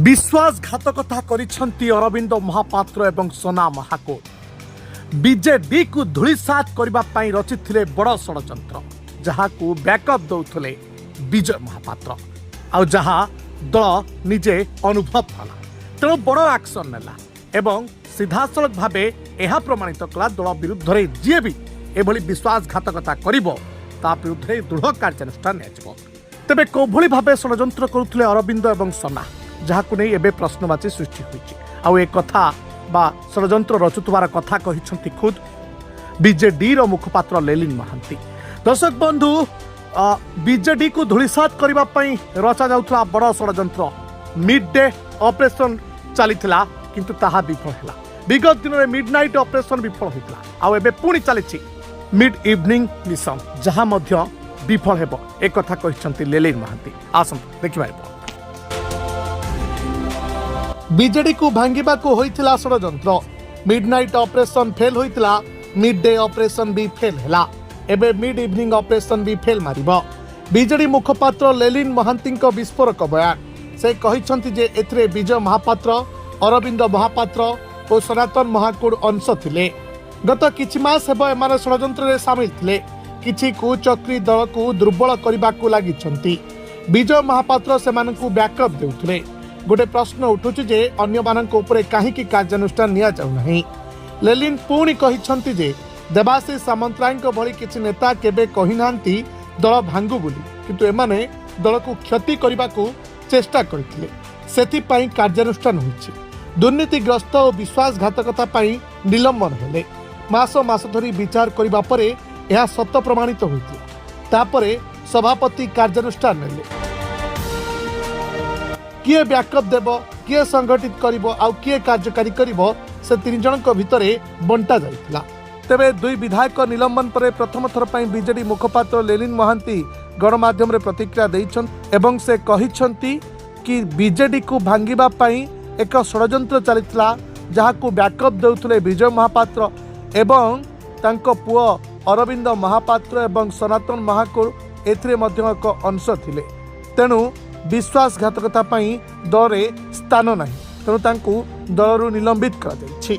विश्वासघातकता करिसेंती अरविंद महापात्र एवं सोना महाकोट बीजेडी को धूलिसात करने रचिथिले बड़ षड्यंत्र जहाँ को बैकअप दौले विजय महापात्र आ जहाँ दल निजे अनुभव कला तेणु बड़ एक्शन नेला एवं सीधासलख भाव यह प्रमाणित कला दल विरुद्ध में जी भी एभली विश्वासघातकता करिबो ता विरुद्ध दृढ़ कार्यानुष्ठान नियाजिबो। तेबे कोभली भाव षड्यंत्र करुथिले अरविंद एवं सोना जहाँ को नहीं एबे प्रश्नवाची सृष्टि होइछि आउ ए कथा बा षड्यंत्र रचुतवार कथा कहिसंती खुद बीजेडी रो मुखपात्र लेलिन महांती। दर्शक बंधु बीजेडी को धूलिसात करबा पई रचा जाउथला बड़ षड्यंत्र मिड डे ऑपरेशन चलीथिला किंतु ताहा विफल हैला। विगत दिन में मिडनाइट ऑपरेशन विफल होइतला आउ एबे पुणी चलीछि मिड इवनिंग मिशन जहाँ मध्य विफल हेबो ए कथा कहिसंती लेलिन महांती। आसन देखिबा बीजेडी को भांगिबा को होइथिला षड्यंत्र मिडनाइट ऑपरेशन फेल होइथिला मिड डे ऑपरेशन भी फेल हैला एबे मिड इवनिंग ऑपरेशन भी फेल मारिबो। बीजेडी मुखपात्र लेलिन महांतीଙ୍କ विस्फोरक बयान से कहिसंती जे एथिरे विजय महापात्र अरविंद महापात्र और सनातन महाकोड अंश थिले। गत किछि मास हेबो एमाने षड्यंत्र रे शामिल थिले किछि कुचक्री दल को दुर्बल करबा को लागिछंती। विजय महापात्र सेमानकु बैकअप देउथिले। गोटे प्रश्न उठुछि जे अन्य मानक उपरे काहेकि कार्यानुष्ठान निया जाउ नाही। लेलिन पुणी कहिसंती जे देवाशीष सामंतरायଙ୍କ भली किछि नेता केबे कहि नांती दल भांगु बोली किंतु एमाने दल को क्षति करबा को चेष्टा करथिले सेथि पई कार्यानुष्ठान होइछि। दुर्नीतिग्रस्त और विश्वासघातकता पई निलंबन हेले मास मास धरी विचार करबा परे यह सत्य प्रमाणित होइथिला। तापरे सभापति कार्यानुष्ठान नेले किए बैकअप देव किए संगठित करिवो आउ किए कार्यकारी करिवो से तीन जनक भितरे बंटा जाइथिला। तेबे दुई विधायक निलंबन पर प्रथम थर पई बीजेडी मुखपात्र लेलिन महांती गणमाध्यम रे प्रतिक्रिया दैछन एवं से कहिसंती कि बीजेडी को भांगिबा पई एक षड्यंत्र चलिथिला जहाँ को बैकअप देउथिले विजय महापात्र एवं तांको पुओ अरविंद महापात्र एवं सनातन महाकोड एथिरे मध्य एक अंश थिले। तेणु विश्वासघातकता पई दल रे स्थान नाही तेणु तांको दलरू निलंबित कर दैछि।